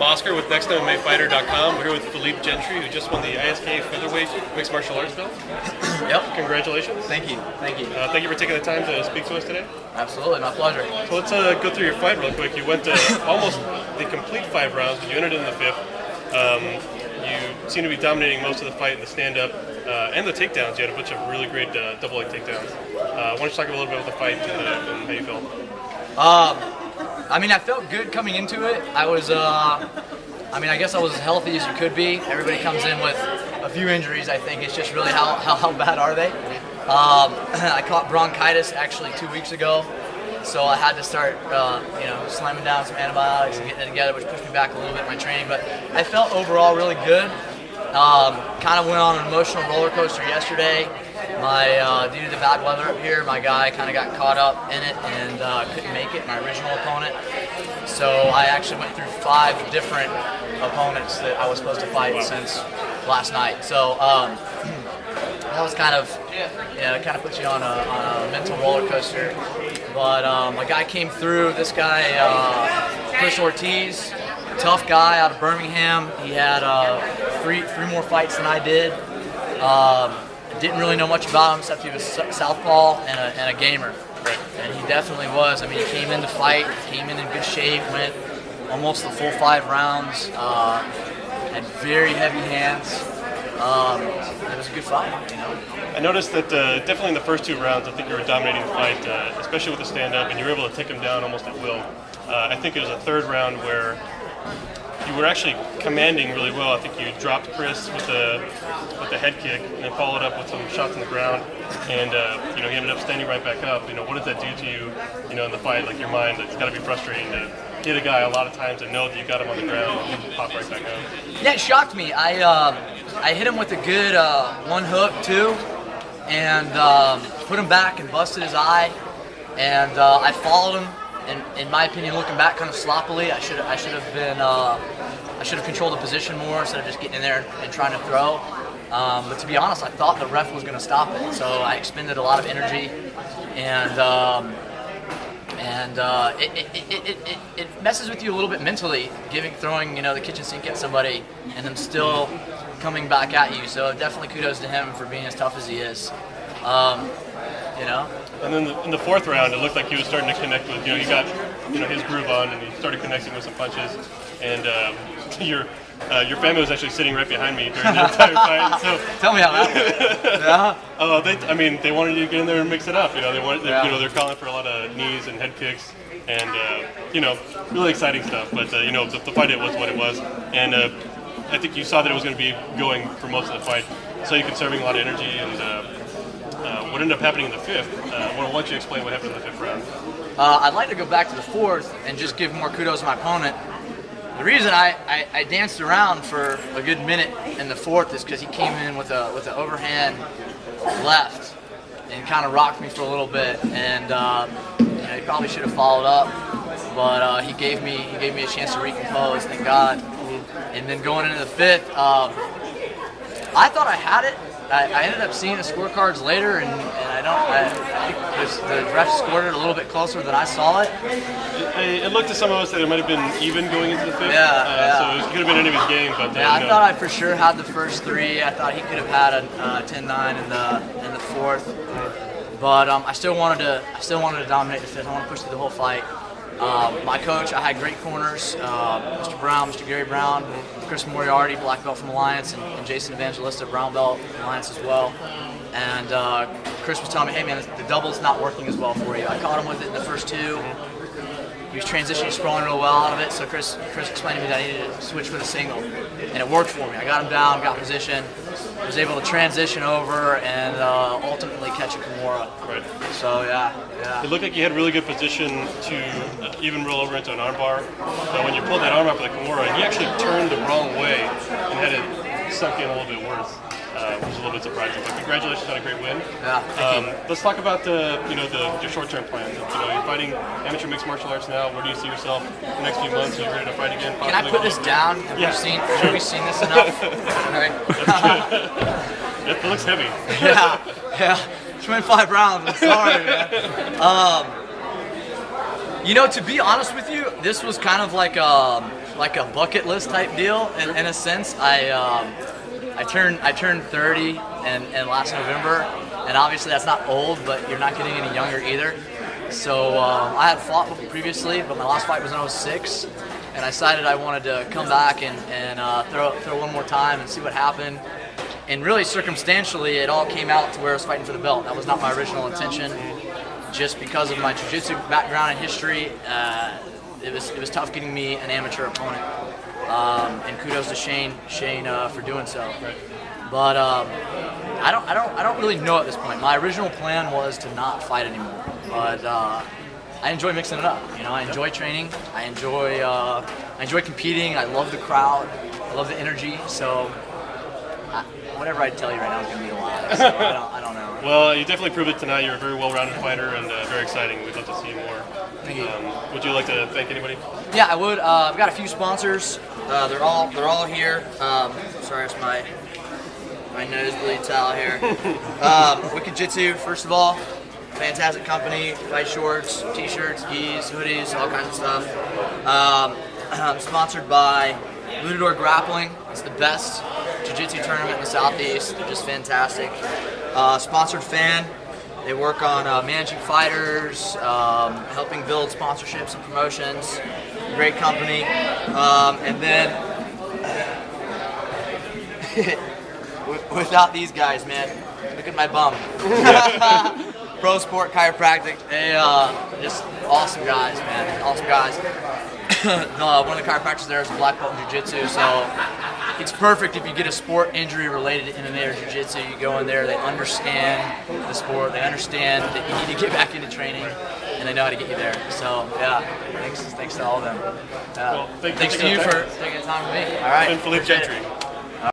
I'm Oscar with NextMMAFighter.com. We're here with Philippe Gentry, who just won the ISKA Featherweight mixed martial arts belt. Yep. Congratulations. Thank you. Thank you. Thank you for taking the time to speak to us today. Absolutely, my pleasure. So let's go through your fight real quick. You went almost the complete 5 rounds, but you ended in the 5th. You seem to be dominating most of the fight in the stand-up and the takedowns. You had a bunch of really great double leg takedowns. Why don't you talk a little bit about the fight and how you felt? I mean, I felt good coming into it. I was, I guess I was as healthy as you could be. Everybody comes in with a few injuries. I think it's just really how bad are they? I caught bronchitis actually 2 weeks ago, so I had to start, slamming down some antibiotics and getting it together, which pushed me back a little bit in my training. But I felt overall really good. Kind of went on an emotional roller coaster yesterday. Due to the bad weather up here, my guy kind of got caught up in it and couldn't make it, my original opponent. So I actually went through 5 different opponents that I was supposed to fight since last night. So that was kind of, it kind of puts you on a mental roller coaster. But my guy came through. This guy, Chris Ortiz, tough guy out of Birmingham. He had three more fights than I did. Didn't really know much about him except he was southpaw and a gamer. Right. And he definitely was. I mean, he came in to fight, came in good shape, went almost the full 5 rounds, had very heavy hands. It was a good fight, you know. I noticed that definitely in the first 2 rounds, I think you were dominating the fight, especially with the stand-up, and you were able to take him down almost at will. I think it was the 3rd round where you were actually commanding really well. I think you dropped Chris with the head kick, and then followed up with some shots on the ground, and he ended up standing right back up. What did that do to you, in the fight? Like your mind, it's got to be frustrating to hit a guy a lot of times and know that you got him on the ground and pop right back up. Yeah, it shocked me. I hit him with a good 1 hook too, and put him back and busted his eye, and I followed him. And in my opinion, looking back, kind of sloppily. I should have controlled the position more instead of just getting in there and trying to throw. But to be honest, I thought the ref was going to stop it, so I expended a lot of energy, and it messes with you a little bit mentally, throwing the kitchen sink at somebody and them still coming back at you. So definitely kudos to him for being as tough as he is. And then in the 4th round, it looked like he was starting to connect with, he got, his groove on, and he started connecting with some punches. And your family was actually sitting right behind me during the entire fight. So tell me how that went. Yeah. They wanted you to get in there and mix it up. They're calling for a lot of knees and head kicks, and really exciting stuff. But the fight, it was what it was, and I think you saw that it was going to be going for most of the fight, so you're conserving a lot of energy. And what ended up happening in the 5th? Why don't you explain what happened in the 5th round? I'd like to go back to the 4th and just give more kudos to my opponent. The reason I danced around for a good minute in the 4th is because he came in with an overhand left and kind of rocked me for a little bit, and he probably should have followed up, but he gave me a chance to recompose, thank God. And then going into the 5th, I thought I had it. I ended up seeing the scorecards later, and I think the ref scored it a little bit closer than I saw it. It looked to some of us that it might have been even going into the 5th. Yeah. So it could have been any of his game, but I thought I for sure had the first 3. I thought he could have had a 10-9 in the 4th, but I still wanted to dominate the 5th. I want to push through the whole fight. My coach, I had great corners, Mr. Brown, Mr. Gary Brown, Chris Moriarty, black belt from Alliance, and Jason Evangelista, brown belt from Alliance as well. And Chris was telling me, hey man, the double's not working as well for you. I caught him with it in the first 2. He was transitioning, sprawling real well out of it, so Chris explained to me that I needed to switch with a single. And it worked for me. I got him down, got position, was able to transition over, and ultimately catch a Kimura. Right. So, yeah. It looked like you had really good position to even roll over into an armbar. But when you pulled that armbar for the Kimura, he actually turned the wrong way and had it sunk in a little bit worse, which was a little bit surprising. But congratulations on a great win. Yeah, thank you. Let's talk about your short-term plans. You're fighting amateur mixed martial arts now. Where do you see yourself the next few months? Are you ready to fight again? Can I put this down? Have we seen this enough? Right. It looks heavy. Yeah. 25 rounds. I'm sorry, man. To be honest with you, this was kind of like like a bucket list type deal in a sense. I turned 30 in last November, and obviously that's not old, but you're not getting any younger either. So I had fought previously, but my last fight was in '06, and I decided I wanted to come back and throw one more time and see what happened. And really, circumstantially, it all came out to where I was fighting for the belt. That was not my original intention. Just because of my jiu-jitsu background and history, it was tough getting me an amateur opponent. And kudos to Shane for doing so. But I don't really know at this point. My original plan was to not fight anymore, but I enjoy mixing it up. You know, I enjoy training. I enjoy competing. I love the crowd. I love the energy. So whatever I tell you right now is going to be a lie. So I don't know. Well, you definitely proved it tonight. You're a very well-rounded fighter and very exciting. We'd love to see more. Thank you. Would you like to thank anybody? Yeah, I would. I've got a few sponsors. They're all here. Sorry, it's my nosebleed towel here. Wicked Jitsu, first of all, fantastic company. Fight shorts, t-shirts, gis, hoodies, all kinds of stuff. Sponsored by Luchador Grappling. It's the best jiu-jitsu tournament in the Southeast. They're just fantastic. Sponsored Fan. They work on managing fighters, helping build sponsorships and promotions. Great company. And then, without these guys, man, look at my bum. Pro Sport Chiropractic. They just awesome guys, man. Awesome guys. One of the chiropractors there is a black belt in jiu-jitsu, so it's perfect if you get a sport injury related to MMA or jiu-jitsu. You go in there, they understand the sport, they understand that you need to get back into training, and they know how to get you there. So yeah, thanks to all of them. Well, thanks to you for taking the time with me. All right, Philippe Gentry.